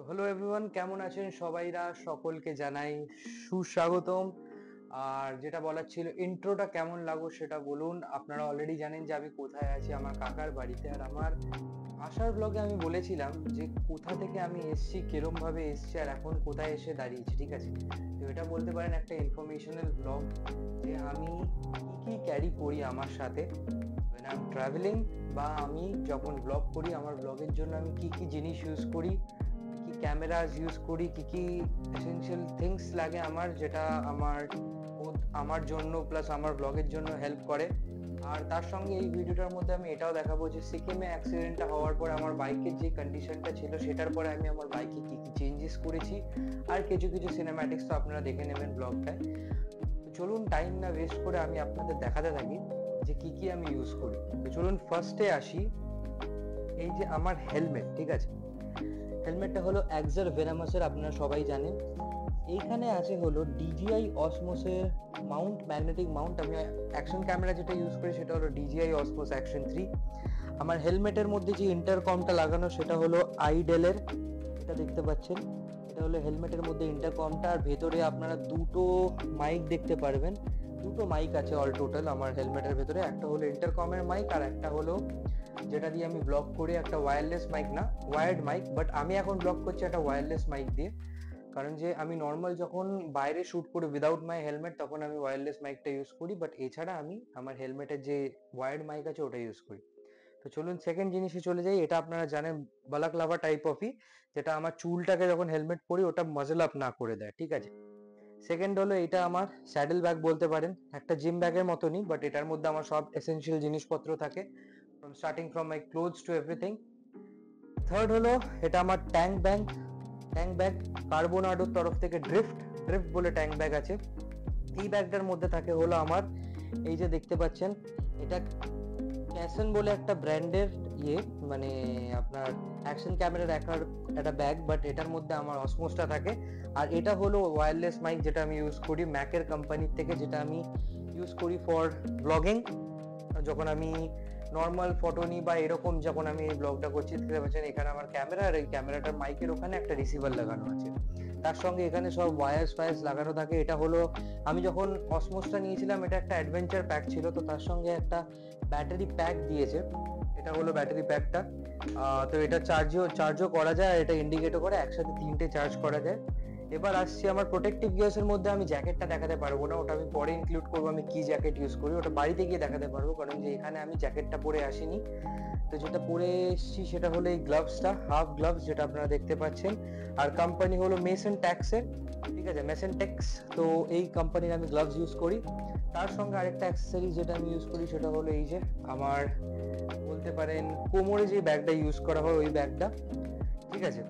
Hello everyone, কেমন আছেন সবাইরা? সকলকে জানাই সুস্বাগতম। আর যেটা বলার ছিল, ইন্ট্রোটা কেমন লাগলো সেটা বলুন। আপনারা অলরেডি জানেন যে আমি কোথায় আছি, আমার কাকার বাড়িতে। আর আমার আসার ব্লগে আমি বলেছিলাম যে কোথা থেকে আমি এসছি, কিরম ভাবে এসছি, আর এখন কোথায় এসে দাঁড়িয়েছি, ঠিক আছে? তো এটা বলতে পারেন একটা ইনফরমেশনাল ব্লগ, যে আমি কি কি ক্যারি করি আমার সাথে when I'm traveling, বা আমি যখন ব্লগ করি আমার ব্লগের জন্য আমি কি কি জিনিস ইউজ করি, কি ক্যামেরাস ইউজ করি, কি কি এসেনশিয়াল থিংস লাগে আমার, যেটা আমার জন্য প্লাস আমার ব্লগের জন্য হেল্প করে। আর তার সঙ্গে এই ভিডিওটার মধ্যে আমি এটাও দেখাবো যে সিকিমে অ্যাক্সিডেন্টটা হওয়ার পর আমার বাইকের যে কন্ডিশনটা ছিল সেটার পরে আমি আমার বাইকে কি কি চেঞ্জেস করেছি, আর কিছু কিছু সিনেম্যাটিক্স তো আপনারা দেখে নেবেন ব্লগটায়। তো চলুন টাইম না ওয়েস্ট করে আমি আপনাদের দেখাতে থাকি যে কি কি আমি ইউজ করি। তো চলুন ফার্স্টে আসি, এই যে আমার হেলমেট, ঠিক আছে? হেলমেটটা হলো এক্সার ভেনামাসের, আপনারা সবাই জানেন। এইখানে আছে হলো ডিজিআই অসমোসের মাউন্ট, ম্যাগনেটিক মাউন্ট। আমি অ্যাকশন ক্যামেরা যেটা ইউজ করি সেটা হলো ডিজিআই অসমোস অ্যাকশন 3। আমার হেলমেটের মধ্যে যে ইন্টারকমটা লাগানো সেটা হলো আইডেলের, এটা দেখতে পাচ্ছেন। এটা হলো হেলমেটের মধ্যে ইন্টারকমটা, আর ভেতরে আপনারা দুটো মাইক দেখতে পারবেন। দুটো মাইক আছে অল টোটাল আমার হেলমেটের ভেতরে। একটা হলো ইন্টারকমের মাইক, আর একটা হলো যেটা দিয়ে আমি ব্লগ করি, একটা ওয়্যারলেস মাইক, না ওয়ার্ড মাইক, বাট আমি এখন ব্লগ করছি একটা ওয়্যারলেস মাইক দিয়ে। কারণ যে আমি নর্মাল যখন বাইরে শুট করি উইদাউট মাই হেলমেট তখন আমি ওয়্যারলেস মাইকটা ইউজ করি, বাট এছাড়া আমি আমার হেলমেটের যে ওয়ার্ড মাইক আছে ওটা ইউজ করি। তো চলুন সেকেন্ড জিনিসে চলে যাই। এটা আপনারা জানেন বালাক্লাভা টাইপ অফই, যেটা আমার চুলটাকে যখন হেলমেট পরি ওটা মাজল আপ না করে দেয়, ঠিক আছে? সেকেন্ড হলো এটা আমার স্যাডেল ব্যাগ বলতে পারেন, একটা জিম ব্যাগের মতনই, বাট এটার মধ্যে আমার সব এসেনশিয়াল জিনিসপত্র থাকে, starting from my clothes two everything. Third হলো এটা আমার ট্যাঙ্ক ব্যাগ কার্বোনাডোর তরফ থেকে ড্রিফট ড্রিফট বলে ট্যাঙ্ক ব্যাগ আছে। এই ব্যাগটার মধ্যে থাকে হলো আমার, এই যে দেখতে পাচ্ছেন, এটা ক্যাসন বলে একটা ব্র্যান্ডের ইয়ে, মানে আপনার অ্যাকশন ক্যামেরা রাখার একটা ব্যাগ, বাট এটার মধ্যে আমার অসমোসটা থাকে। আর এটা হলো ওয়্যারলেস মাইক যেটা আমি ইউজ করি ম্যাকের কোম্পানির থেকে, যেটা আমি ইউজ করি ফর ব্লগিং। যখন আমি নর্মাল ফটো নিই বা এরকম যখন আমি ব্লগটা করছি, দেখতে পাচ্ছেন এখানে আমার ক্যামেরা, আর এই ক্যামেরাটার মাইকের ওখানে একটা রিসিভার লাগানো আছে। তার সঙ্গে এখানে সব ওয়্যারস লাগানো থাকে। এটা হলো আমি যখন অসমোসটা নিয়েছিলাম এটা একটা অ্যাডভেঞ্চার প্যাক ছিল, তো তার সঙ্গে একটা ব্যাটারি প্যাক দিয়েছে। এটা হলো ব্যাটারি প্যাকটা। তো এটা চার্জও করা যায়, আর এটা ইন্ডিকেটও করে, একসাথে তিনটে চার্জ করা যায়। এবার আসছি আমার প্রোটেক্টিভ গিয়ার্স এর মধ্যে। আমি জ্যাকেটটা দেখাতে পারবো না, ওটা আমি পরে ইনক্লুড করবো আমি কি জ্যাকেট ইউজ করি, ওটা বাড়িতে গিয়ে দেখাতে পারবো, কারণ যে এখানে আমি জ্যাকেটটা পরে আসিনি। তো যেটা পরে এসেছি সেটা হলো এই গ্লাভসটা, হাফ গ্লাভস যেটা আপনারা দেখতে পাচ্ছেন। আর কোম্পানি হলো মেসন ট্যাক্সের, ঠিক আছে, মেসন টেক্স। তো এই কোম্পানির আমি গ্লাভস ইউজ করি। তার সঙ্গে আরেকটা অ্যাক্সেসরিজ যেটা আমি ইউজ করি সেটা হলো এই যে আমার বলতে পারেন কোমরে যে ব্যাগটা ইউজ করা হয় ওই ব্যাগটা, ঠিক আছে।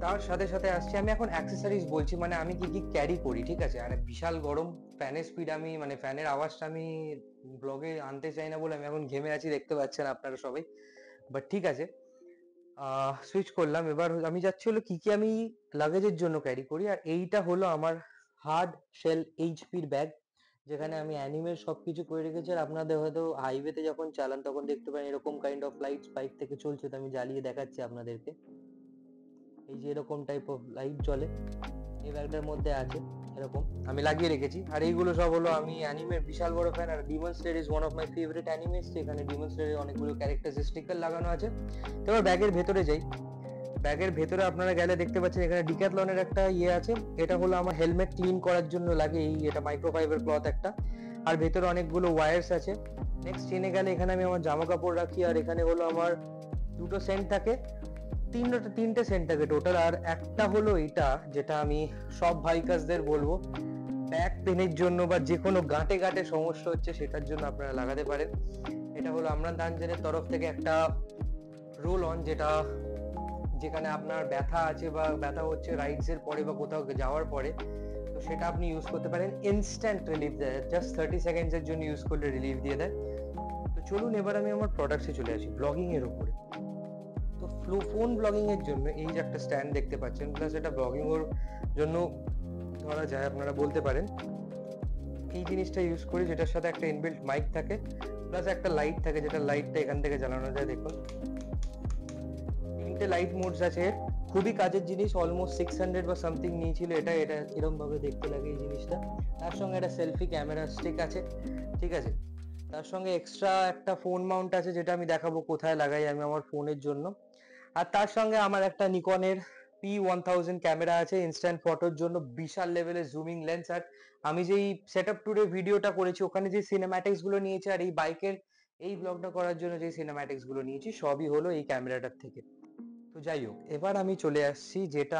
তার সাথে সাথে আসছি, আমি এখন অ্যাক্সেসরিজ বলছি, মানে আমি কি কি ক্যারি করি, ঠিক আছে। আর বিশাল গরম, ফ্যানের স্পিড আমি মানে ফ্যানের আওয়াজটা আমি ব্লগে আনতে চাই না বলে আমি এখন ঘেমে আছি, দেখতে পাচ্ছেন আপনারা সবাই। বাট ঠিক আছে, সুইচ করলাম। এবার আমি যাচ্ছি হলো কি কি আমি লাগেজের জন্য ক্যারি করি। আর এইটা হলো আমার হার্ড শেল এইচপির ব্যাগ, যেখানে আমি অ্যানিমের সবকিছু করে রেখেছি। আর আপনাদের হয়তো হাইওয়েতে যখন চালান তখন দেখতে পান এরকম কাইন্ড অফ লাইটস বাইক থেকে চলছে, তো আমি জ্বালিয়ে দেখাচ্ছি আপনাদেরকে। এই যে এরকম টাইপ অফ লাইট জ্বলে, এই ব্যাগটার মধ্যে আছে, এরকম আমি লাগিয়ে রেখেছি। আর এইগুলো সব হলো, আমি অ্যানিমের বিশাল বড় ফ্যান, আর demon slayer is one of my favourite animes. এখানে ডিমন স্লেয়ারের অনেকগুলো ক্যারেক্টার স্টিকার লাগানো আছে। তো এবার ব্যাগের ভেতরে যাই। ব্যাগের ভেতরে আপনারা গেলে দেখতে পাচ্ছেন এখানে ডিক্যাথলনের একটা ইয়ে আছে। এটা হলো আমার হেলমেট ক্লিন করার জন্য লাগে, এই এটা মাইক্রোফাইবার ক্লথ একটা। আর ভেতরে অনেকগুলো ওয়্যারস আছে। নেক্সট চেনে গেলে এখানে আমি আমার জামা কাপড় রাখি। আর এখানে হলো আমার দুটো সেন্ট থাকে, তিনটে সেন্ট থাকে টোটাল। আর একটা হলো এটা, যেটা আমি সব ভাইকার্সদের বলবো ব্যাক পেনের জন্য বা যে কোনো গাঁটে গাঁটে সমস্যা হচ্ছে সেটার জন্য আপনারা লাগাতে পারেন। এটা হলো আমরা দানজেনের তরফ থেকে একটা রোল অন, যেখানে আপনার ব্যথা আছে বা ব্যথা হচ্ছে রাইডস এর পরে বা কোথাও যাওয়ার পরে, তো সেটা আপনি ইউজ করতে পারেন। ইনস্ট্যান্ট রিলিফ দেয়, জাস্ট 30 সেকেন্ডস এর জন্য ইউজ করলে রিলিফ দিয়ে দেয়। তো চলুন এবার আমি আমার প্রোডাক্টসে চলে আসি, ব্লগিং এর উপরে। তো ফোন ব্লগিং এর জন্য এই যে একটা স্ট্যান্ড দেখতে পাচ্ছেন, প্লাস এটা ব্লগিং এর জন্য ধরা যায় আপনারা বলতে পারেন। এই জিনিসটা ইউজ করি, যেটার সাথে একটা ইনবিল্ট মাইক থাকে, প্লাস একটা লাইট থাকে, যেটা লাইটটা এখান থেকে জ্বালানো যায়। দেখুন তিনটে লাইট মোডস আছে, খুবই কাজের জিনিস, অলমোস্ট 600 বা সামথিং নিয়েছিল। এটা এরকম ভাবে দেখতে লাগে এই জিনিসটা। তার সঙ্গে একটা সেলফি ক্যামেরা স্টিক আছে, ঠিক আছে। তার সঙ্গে এক্সট্রা একটা ফোন মাউন্ট আছে, যেটা আমি দেখাবো কোথায় লাগাই আমি আমার ফোনের জন্য। আর তার সঙ্গে আমার একটা নিকনের P1000 ক্যামেরা আছে ইনস্ট্যান্ট ফটোর জন্য, বিশাল লেভেলের জুমিং লেন্স। আর আমি যেই সেট আপ ট্যুরে ভিডিওটা করেছি ওখানে যে সিনেম্যাটিক্স গুলো নিয়েছি, আর এই বাইকের এই ব্লগটা করার জন্য যে সিনেম্যাটিক্স গুলো নিয়েছি, সবই হলো এই ক্যামেরাটার থেকে। তো যাই হোক, এবার আমি চলে আসছি যেটা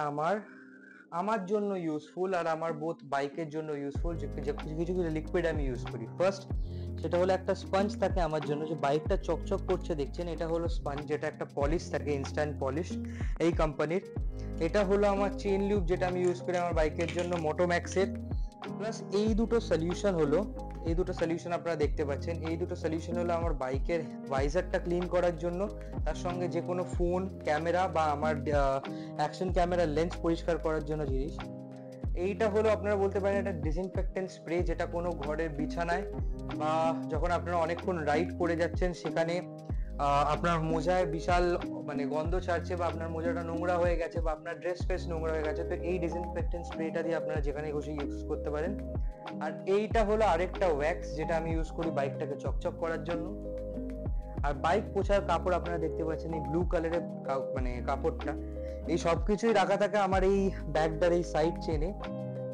আমার জন্য ইউজফুল আর আমার বোথ বাইকের জন্য ইউজফুল, যে কিছু কিছু লিকুইড আমি ইউজ করি। ফার্স্ট সেটা হলো একটা স্পঞ্জ থাকে আমার জন্য, যে বাইকটা চকচক করছে দেখছেন, এটা হলো স্পঞ্জ, যেটা একটা পলিশ থাকে, ইনস্ট্যান্ট পলিশ এই কোম্পানির। এটা হলো আমার চেইন লিউব, যেটা আমি ইউজ করি আমার বাইকের জন্য মোটোম্যাক্সের। প্লাস এই দুটো সলিউশন আপনারা দেখতে পাচ্ছেন, এই দুটো সলিউশন হলো আমার বাইকের ভাইজারটা ক্লিন করার জন্য, তার সঙ্গে যে কোনো ফোন ক্যামেরা বা আমার অ্যাকশন ক্যামেরার লেন্স পরিষ্কার করার জন্য জিনিস। এইটা হলো আপনারা বলতে পারেন একটা ডিসইনফেক্টেন্ট স্প্রে, যেটা কোনো ঘরের বিছানায় বা যখন আপনারা অনেকক্ষণ রাইড করে যাচ্ছেন সেখানে আপনার মোজায় বিশাল মানে গন্ধ ছাড়ছে, বা আপনার মোজাটা নোংরা হয়ে গেছে, বা আপনার ড্রেস ফ্রেস নোংরা হয়ে গেছে, তো এই ডিসইনফেক্টেন্ট স্প্রেটা দিয়ে আপনারা যেখানে খুশি ইউজ করতে পারেন। আর এইটা হলো আরেকটা ওয়্যাক্স, যেটা আমি ইউজ করি বাইকটাকে চকচক করার জন্য। আর বাইক পোছার কাপড় আপনারা দেখতে পাচ্ছেন, এই ব্লু কালারের মানে কাপড়টা, এই সবকিছুই রাখা থাকে আমার এই ব্যাগটার এই সাইড চেনে।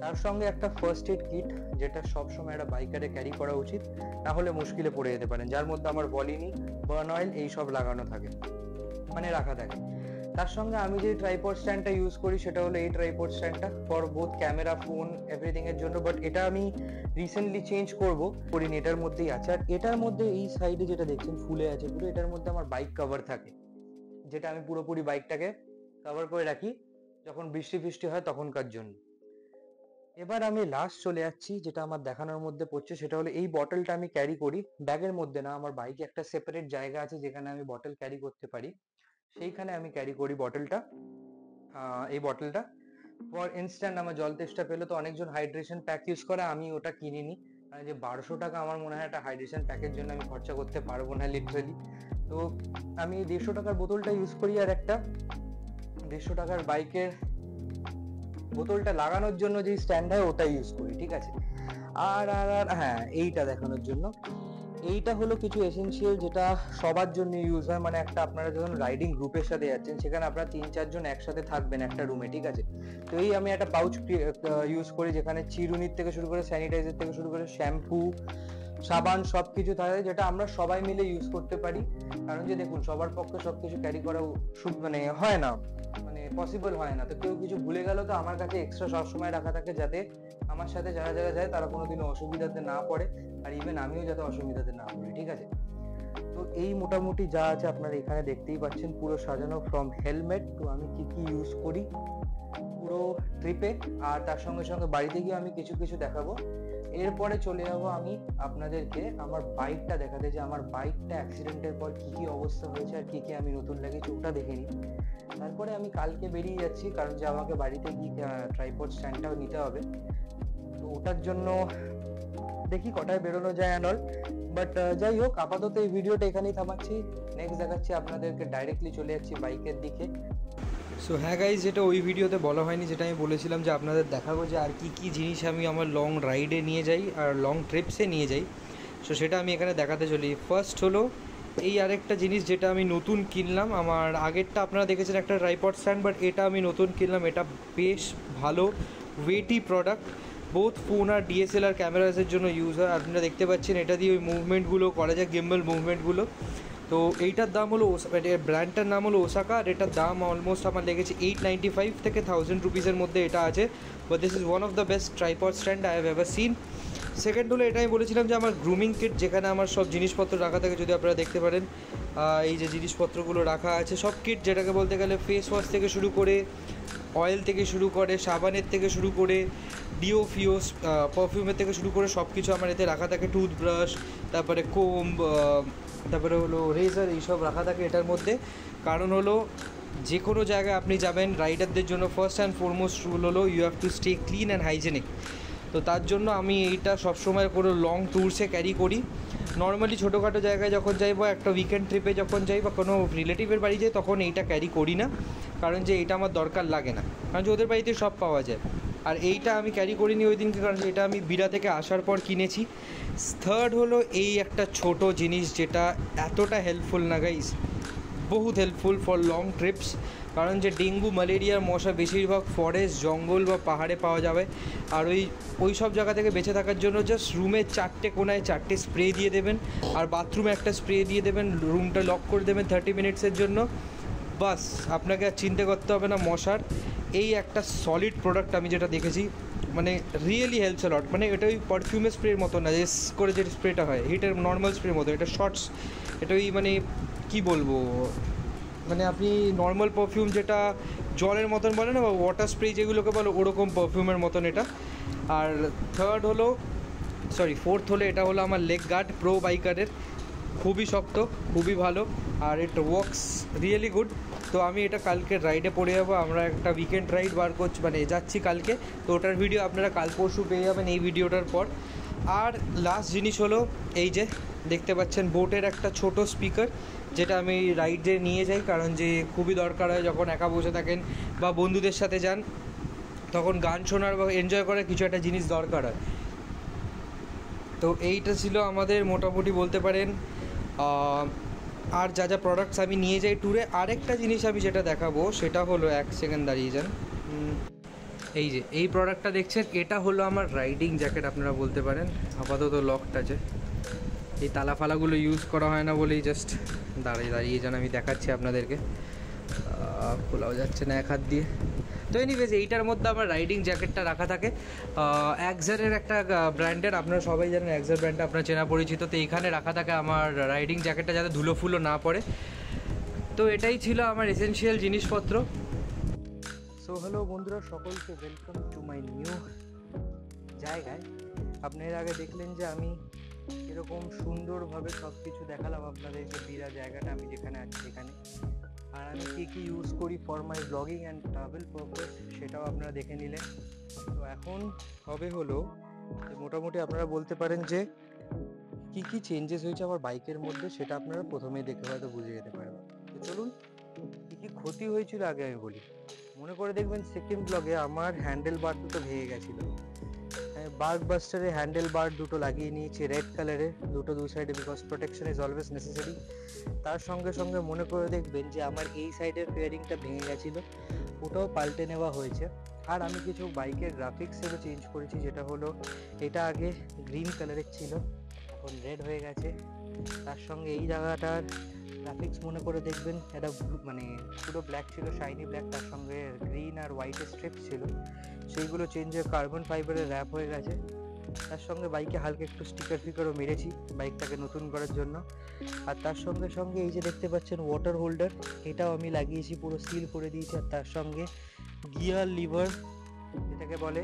তার সঙ্গে একটা ফার্স্ট এড কিট, যেটা সবসময় একটা বাইকারে ক্যারি করা উচিত, না হলে মুশকিলে পড়ে যেতে পারেন, যার মধ্যে আমার ভলিনি, বার্ন অয়েল এইসব লাগানো থাকে, মানে রাখা থাকে। তার সঙ্গে আমি যে ট্রাইপড স্ট্যান্ডটা ইউজ করি সেটা হলো এই ট্রাইপড স্ট্যান্ডটা for both camera, phone, everything এর জন্য। বাট এটা আমি রিসেন্টলি চেঞ্জ করিনি, এটার মধ্যেই আছে। আর এটার মধ্যে এই সাইডে যেটা দেখছেন ফুলে আছে পুরো, এটার মধ্যে আমার বাইক কভার থাকে, যেটা আমি পুরোপুরি বাইকটাকে কভার করে রাখি যখন বৃষ্টি ফিষ্টি হয় তখনকার জন্য। এবার আমি লাস্ট চলে যাচ্ছি যেটা আমার দেখানোর মধ্যে পড়ছে, সেটা হলো এই বটলটা আমি ক্যারি করি ব্যাগের মধ্যে না, আমার বাইকে একটা সেপারেট জায়গা আছে যেখানে আমি বটল ক্যারি করতে পারি, সেইখানে আমি ক্যারি করি বটলটা। এই বটলটা ফর ইনস্ট্যান্ট আমার জল তেষ্টা পেলে, তো অনেকজন হাইড্রেশন প্যাক ইউজ করে, আমি ওটা কিনিনি, কারণ যে 1200 টাকা আমার মনে হয় একটা হাইড্রেশন প্যাকের জন্য আমি খরচা করতে পারবো না লিটারালি। তো আমি 150 টাকার বোতলটা ইউজ করি, আর একটা 150 টাকার বাইকের বোতলটা লাগানোর জন্য যে স্ট্যান্ড হয় ওটা ইউজ করি, ঠিক আছে। আর আর আর হ্যাঁ, এইটা দেখানোর জন্য, এইটা হলো কিছু এসেনশিয়াল যেটা সবার জন্য ইউজ হয়, মানে একটা আপনারা যখন রাইডিং গ্রুপের সাথে যাচ্ছেন সেখানে আপনারা 3-4 জন একসাথে থাকবেন একটা রুমে, ঠিক আছে। তো এই আমি একটা পাউচ ইউজ করি, যেখানে চিরুনির থেকে শুরু করে স্যানিটাইজার থেকে শুরু করে শ্যাম্পু, সাবান সবকিছু থাকে, যেটা আমরা সবাই মিলে ইউজ করতে পারি। কারণ যে দেখুন, সবার পক্ষে সবকিছু ক্যারি করা মানে হয় না, মানে পসিবল হয় না। তো কেউ কিছু ভুলে গেল, তো আমার কাছে এক্সট্রা সবসময় রাখা থাকে, যাতে আমার সাথে যারা যারা যায় তারা কোনোদিনও অসুবিধাতে না পড়ে, আর ইভেন আমিও যাতে অসুবিধাতে না পড়ি, ঠিক আছে। তো এই মোটামুটি যা আছে আপনারা এখানে দেখতেই পাচ্ছেন, পুরো সাজানো ফ্রম হেলমেট টু আমি কি কি ইউজ করি পুরো ট্রিপে। আর তার সঙ্গে সঙ্গে বাড়িতে গিয়ে আমি কিছু কিছু দেখাবো। এরপরে চলে যাবো আমি আপনাদেরকে আমার বাইকটা দেখাতে, যে আমার বাইকটা অ্যাক্সিডেন্টের পর কি কি অবস্থা হয়েছে আর কি কি আমি নতুন লাগিয়েছি ওটা দেখে নিই। তারপরে আমি কালকে বেরিয়ে যাচ্ছি, কারণ যে আমাকে বাড়িতে গিয়ে ট্রাইপড স্ট্যান্ডটাও নিতে হবে, তো ওটার জন্য দেখি কটায় বেরোনো যায় অ্যান্ড অল। বাট যাই হোক, আপাতত এই ভিডিওটা এখানেই থামাচ্ছি। নেক্সট দেখাচ্ছি আপনাদেরকে, ডাইরেক্টলি চলে যাচ্ছি বাইকের দিকে। সো হ্যাঁ গাইজ, যেটা ওই ভিডিওতে বলা হয়নি, যেটা আমি বলেছিলাম যে আপনাদের দেখাবো যে আর কি কি জিনিস আমি আমার লং রাইডে নিয়ে যাই আর লং ট্রিপসে নিয়ে যাই, সো সেটা আমি এখানে দেখাতে চলি। ফার্স্ট হলো এই আরেকটা জিনিস যেটা আমি নতুন কিনলাম, আমার আগেরটা আপনারা দেখেছেন একটা ট্রাইপড স্ট্যান্ড, বাট এটা আমি নতুন কিনলাম। এটা বেশ ভালো ওয়েটি প্রোডাক্ট, বোথ ফোন আর ডিএসএলআর ক্যামেরাসের জন্য ইউজ হয়। আপনারা দেখতে পাচ্ছেন এটা দিয়ে ওই মুভমেন্টগুলো করা যায়, গিম্বল মুভমেন্টগুলো। তো এইটার দাম হলো, ব্র্যান্ডটার নাম হলো ওসাকা, আর এটার দাম অলমোস্ট আমার লেগেছে 895 থেকে 1000 রুপিসের মধ্যে এটা আছে। But this is one of the best tripod stand I have ever seen. Second হলো, এটা আমি বলেছিলাম যে আমার গ্রুমিং কিট, যেখানে আমার সব জিনিসপত্র রাখা থাকে, যদি আপনারা দেখতে পারেন এই যে জিনিসপত্রগুলো রাখা আছে, সব কিট, যেটাকে বলতে গেলে ফেস ওয়াশ থেকে শুরু করে, অয়েল থেকে শুরু করে, সাবানের থেকে শুরু করে, ডিও ফিওস, পারফিউমের থেকে শুরু করে সব কিছু আমার এতে রাখা থাকে। টুথব্রাশ, তারপরে কোম্ব, তারপরে হলো রেজার, এইসব রাখা থাকে এটার মধ্যে। কারণ হলো যে কোনো জায়গায় আপনি যাবেন রাইডারদের জন্য ফার্স্ট অ্যান্ড ফরমোস্ট রুল হলো you have to stay clean and hygienic. তো তার জন্য আমি এইটা সবসময় কোনো লং ট্যুরসে ক্যারি করি। নর্মালি ছোটোখাটো জায়গায় যখন যাই বা একটা উইকেন্ড ট্রিপে যখন যাই বা কোনো রিলেটিভের বাড়ি যাই তখন এইটা ক্যারি করি না। কারণ যে এটা আমার দরকার লাগে না, কারণ যে ওদের বাড়িতে সব পাওয়া যায়। আর এইটা আমি ক্যারি করিনি ওই দিনকে, কারণ যে এটা আমি বিরা থেকে আসার পর কিনেছি। থার্ড হলো এই একটা ছোট জিনিস যেটা এতটা হেল্পফুল না গাইস, বহুত হেল্পফুল ফর লং ট্রিপস। কারণ যে ডেঙ্গু ম্যালেরিয়ার মশা বেশিরভাগ ফরেস্ট, জঙ্গল বা পাহাড়ে পাওয়া যাবে। আর ওই সব জায়গা থেকে বেঁচে থাকার জন্য জাস্ট রুমের 4টে কোনায় 4টে স্প্রে দিয়ে দেবেন, আর বাথরুমে একটা স্প্রে দিয়ে দেবেন, রুমটা লক করে দেবেন 30 মিনিটসের জন্য। বাস, আপনাকে আর চিন্তা করতে হবে না মশার। এই একটা সলিড প্রোডাক্ট আমি যেটা দেখেছি, মানে রিয়েলি হেল্পস আ লট। মানে এটা ওই পারফিউমের স্প্রের মতো না, এস করে যে স্প্রেটা হয় হিটের নর্মাল স্প্রের মতো, এটা শর্টস। এটা ওই মানে কী বলবো, মানে আপনি নর্মাল পারফিউম যেটা জলের মতন বলে না, বা ওয়াটার স্প্রে যেগুলোকে বলো, ওরকম পারফিউমের মতন এটা। আর ফোর্থ হলো এটা হলো আমার লেগ গার্ড প্রো বাইকারের, খুবই শক্ত, খুবই ভালো, আর ইট ওয়ার্কস রিয়েলি গুড। তো আমি এটা কালকে রাইডে পড়ে যাবো, আমরা একটা উইকেন্ড রাইড বার করছি, মানে যাচ্ছি কালকে। তো ওটার ভিডিও আপনারা কাল পরশু পেয়ে যাবেন এই ভিডিওটার পর। আর লাস্ট জিনিস হলো এই যে দেখতে পাচ্ছেন বোটের একটা ছোট স্পিকার, যেটা আমি রাইডে নিয়ে যাই, কারণ যে খুবই দরকার হয় যখন একা বসে থাকেন বা বন্ধুদের সাথে যান, তখন গান শোনার বা এনজয় করার কিছু একটা জিনিস দরকার হয়। তো এইটা ছিল আমাদের মোটামুটি বলতে পারেন। আর যা যা প্রোডাক্টস আমি নিয়ে যাই ট্যুরে, আরেকটা জিনিস আমি যেটা দেখাবো সেটা হলো, এক সেকেন্ড দাঁড়িয়ে যান, এই যে এই প্রোডাক্টটা দেখছেন, এটা হলো আমার রাইডিং জ্যাকেট আপনারা বলতে পারেন। আপাতত লকড আছে, এই তালা ফালাগুলো ইউজ করা হয় না বলেই জাস্ট দাঁড়িয়ে যান, আমি দেখাচ্ছি আপনাদেরকে। খোলাও যাচ্ছে না এক হাত দিয়ে। তো এনিওয়েজ এইটার মধ্যে আমার রাইডিং জ্যাকেটটা রাখা থাকে, অ্যাক্সারের একটা ব্র্যান্ডের, আপনারা সবাই জানেন অ্যাক্সার ব্র্যান্ডটা আপনার চেনা পরিচিত। তো এইখানে রাখা থাকে আমার রাইডিং জ্যাকেটটা, যাতে ধুলো ফুলো না পড়ে। তো এটাই ছিল আমার এসেনশিয়াল জিনিসপত্র। সো হ্যালো বন্ধুরা, সকলকে ওয়েলকাম টু মাই নিউ জায়গায়। আপনি এর আগে দেখলেন যে আমি এরকম সুন্দরভাবে সব কিছু দেখালাম আপনাদেরকে, বিরা জায়গাটা আমি যেখানে আছি সেখানে। আর আমি কী কী ইউজ করি for my blogging and travel purpose, সেটাও আপনারা দেখে নিলেন। তো এখন হবে হলো যে মোটামুটি আপনারা বলতে পারেন যে কী কী চেঞ্জেস হয়েছে আমার বাইকের মধ্যে, সেটা আপনারা প্রথমেই দেখে হয়তো বুঝে যেতে পারবেন। তো চলুন, কী কী ক্ষতি হয়েছিল আগে আমি বলি। মনে করে দেখবেন সেকেন্ড ব্লগে আমার হ্যান্ডেল বার দুটো ভেঙে গেছিলো। বার্ক বাস্টারে হ্যান্ডেল বার দুটো লাগিয়ে নিয়েছি রেড কালারে, দু সাইডে, because protection is always necessary. তার সঙ্গে সঙ্গে মনে করে দেখবেন যে আমার এই সাইডের ফেয়ারিংটা ভেঙে গেছিলো, ওটাও পাল্টে নেওয়া হয়েছে। আর আমি কিছু বাইকের গ্রাফিক্সেরও চেঞ্জ করেছি, যেটা হলো এটা আগে গ্রিন কালারের ছিল, এখন রেড হয়ে গেছে। তার সঙ্গে এই জায়গাটার গ্রাফিক্স মনে করে দেখবেন এটা মানে পুরো ব্ল্যাক ছিল, শাইনি ব্ল্যাক, তার সঙ্গে গ্রিন আর হোয়াইটের স্ট্রিপস ছিল, সেইগুলো চেঞ্জ হয়ে কার্বন ফাইবারের র্যাপ হয়ে গেছে। তার সঙ্গে বাইকে হালকা একটু স্টিকার ফিকারও মেরেছি বাইকটাকে নতুন করার জন্য। আর তার সঙ্গে সঙ্গে এই যে দেখতে পাচ্ছেন ওয়াটার হোল্ডার, এটাও আমি লাগিয়েছি, পুরো সিল করে দিয়েছি। আর তার সঙ্গে গিয়ার লিভার, যেটাকে বলে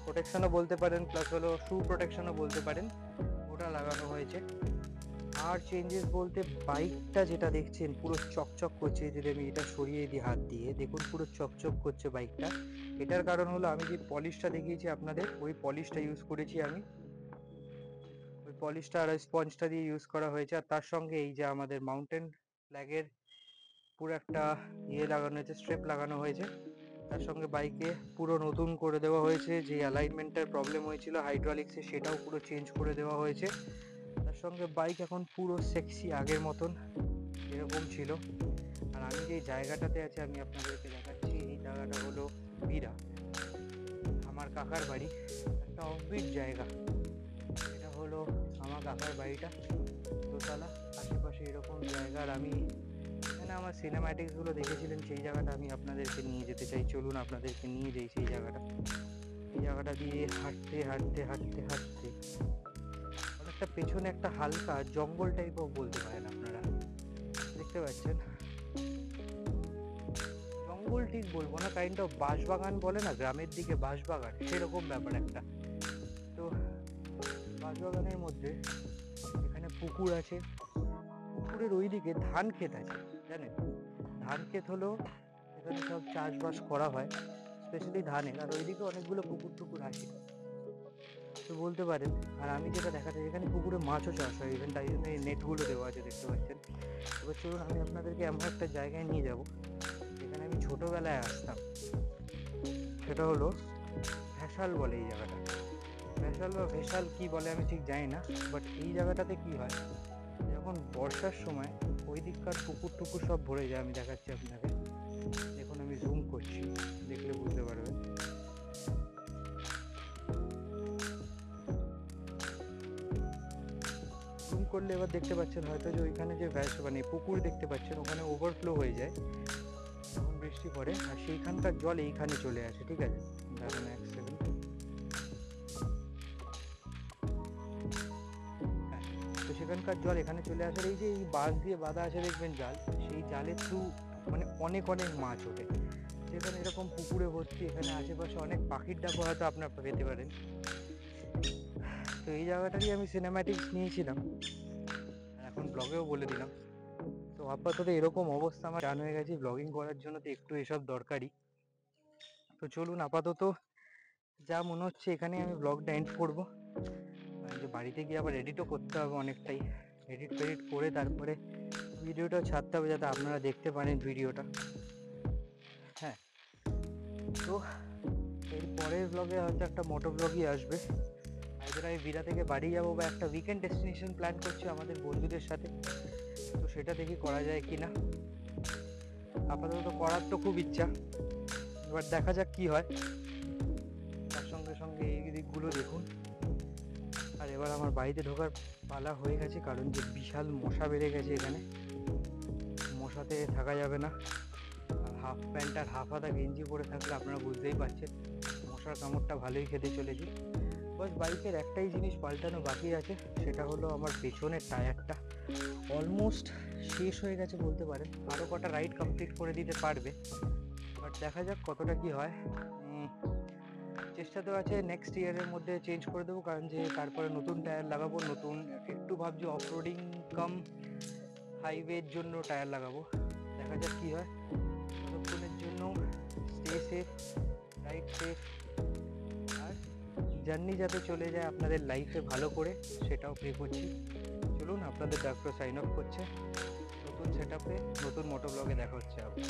প্রোটেকশনও বলতে পারেন, প্লাস হলো শু প্রোটেকশনও বলতে পারেন, ওটা লাগানো হয়েছে। আর চেঞ্জেস বলতে বাইকটা যেটা দেখছেন পুরো চকচক করছে, যদি আমি এটা সরিয়ে দিই হাত দিয়ে, দেখুন পুরো চকচক করছে বাইকটা। এটার কারণ হলো আমি যে পলিশটা দেখিয়েছি আপনাদের, ওই পলিশটা ইউজ করেছি আমি, ওই পলিশটা আর স্পঞ্জটা দিয়ে ইউজ করা হয়েছে। আর তার সঙ্গে এই যে আমাদের মাউন্টেন ফ্ল্যাগের পুরো একটা লাগানো হয়েছে, স্ট্রিপ লাগানো হয়েছে। তার সঙ্গে বাইকে পুরো নতুন করে দেওয়া হয়েছে, যে অ্যালাইনমেন্টের প্রবলেম হয়েছিল হাইড্রোলিক্সে, সেটাও পুরো চেঞ্জ করে দেওয়া হয়েছে। তার সঙ্গে বাইক এখন পুরো সেক্সি, আগের মতন এরকম ছিল। আর আমি যে জায়গাটাতে আছি আমি আপনাদেরকে দেখাচ্ছি, এই জায়গাটা হলো বিরা, আমার কাকার বাড়ি, একটা অফবিট জায়গা। এটা হলো আমার কাকার বাড়িটা, দোতলা, আশেপাশে এরকম জায়গা। আর আমি এখানে আমার সিনেম্যাটিক্সগুলো দেখেছিলেন, সেই জায়গাটা আমি আপনাদেরকে নিয়ে যেতে চাই, চলুন আপনাদেরকে নিয়ে যাই সেই জায়গাটা। এই জায়গাটা দিয়ে হাঁটতে হাঁটতে হাঁটতে হাঁটতে অনেকটা পেছনে একটা হালকা জঙ্গল টাইপও বলতে পারেন আপনারা, দেখতে পাচ্ছেন। জঙ্গল ঠিক বলবো না, কাইন্ড অফ বাঁশবাগান বলে না গ্রামের দিকে, বাঁশবাগান সেরকম ব্যাপার একটা। তো বাঁশবাগানের মধ্যে এখানে পুকুর আছে, পুকুরের ওই দিকে ধান ক্ষেত আছে, জানেন ধান ক্ষেত হলো এখানে সব চাষবাস করা হয়, স্পেশালি ধানের। আর ওইদিকে অনেকগুলো পুকুর টুকুর আছে। তো বলতে পারেন। আর আমি যেটা দেখাতে এখানে পুকুরে মাছও চাষ হয়, ইভেন তাই জন্য এই নেটগুলো দেওয়া আছে দেখতে পাচ্ছেন। এবার চলুন আমি আপনাদেরকে এমন একটা জায়গায় নিয়ে যাব যেখানে আমি ছোটোবেলায় আসতাম। সেটা হলো ভ্যাসাল বলে এই জায়গাটা। ভ্যাসাল বা ভেসাল কি বলে আমি ঠিক জানি না, বাট এই জায়গাটাতে কি হয় যখন বর্ষার সময় ওই দিককার পুকুর টুকুর সব ভরে যায়। আমি দেখাচ্ছি আপনাকে, দেখুন আমি জুম করছি, দেখলে বুঝতে পারবেন। জুম করলে এবার দেখতে পাচ্ছেন হয়তো যে ওইখানে যে মানে পুকুর দেখতে পাচ্ছেন ওখানে ওভারফ্লো হয়ে যায় যখন বৃষ্টি পড়ে, আর সেইখানকার জল এইখানে চলে আসে। ঠিক আছে, দাঁড়ান এক সেকেন্ড। হ্যাঁ, তো সেখানকার জল এখানে চলে আসে। এই যে এই বাঁশ দিয়ে বাঁধা আছে দেখবেন জাল, সেই জালের থ্রু মানে অনেক অনেক মাছ ওঠে। সেখানে এরকম পুকুরে ভর্তি, এখানে আশেপাশে অনেক পাখির ডাকও হয়তো আপনার পেতে পারেন। তো এই জায়গাটারই আমি সিনেম্যাটিক্স নিয়েছিলাম, এখন ব্লগেও বলে দিলাম। তো আপাতত এরকম অবস্থা, আমার টান হয়ে গেছে ব্লগিং করার জন্য, তো একটু এসব দরকারি। তো চলুন আপাতত যা মনে হচ্ছে এখানে আমি ব্লগটা এন্ড করবো, কারণ যে বাড়িতে গিয়ে আবার এডিটও করতে হবে অনেকটাই। এডিট ফেডিট করে তারপরে ভিডিওটা ছাড়তে হবে যাতে আপনারা দেখতে পারেন ভিডিওটা। হ্যাঁ, তো এর পরের ব্লগে হয়তো একটা মোটো ব্লগই আসবে। আইদার আমি বিরা থেকে বাড়ি যাবো বা একটা উইকেন্ড ডেস্টিনেশন প্ল্যান করছি আমাদের বন্ধুদের সাথে, তো সেটা দেখি করা যায় কি না। আপাতত করার তো খুব ইচ্ছা, এবার দেখা যাক কি হয়। তার সঙ্গে সঙ্গে এই দিকগুলো দেখুন। আর এবার আমার বাড়িতে ঢোকার পালা হয়ে গেছে, কারণ যে বিশাল মশা বেড়ে গেছে এখানে, মশাতে থাকা যাবে না। আর হাফ প্যান্ট আর হাফ হাতা গেঞ্জি পরে থাকলে আপনারা বুঝতেই পারছেন মশার কামড়টা ভালোই খেতে চলেছে। বাস বাইকের একটাই জিনিস পাল্টানো বাকি আছে, সেটা হলো আমার পেছনের টায়ারটা। অলমোস্ট শেষ হয়ে গেছে বলতে পারেন, আরও কটা রাইড কমপ্লিট করে দিতে পারবে, বাট দেখা যাক কতটা কি হয়। চেষ্টা তো আছে নেক্সট ইয়ারের মধ্যে চেঞ্জ করে দেবো, কারণ যে তারপরে নতুন টায়ার লাগাবো, নতুন একটু ভাবছি অফ রোডিং কাম হাইওয়ের জন্য টায়ার লাগাবো। দেখা যাক কী হয়। ততক্ষণের জন্য স্টে সেফ, রাইড সেফ, আর জার্নি যাতে চলে যায় আপনাদের লাইফে ভালো করে সেটাও প্রে করছি। চলুন আপনাদের ডাক্তার সাইন অফ করছে। নতুন সেট আপে নতুন মোটো ব্লগে দেখা হচ্ছে আবার।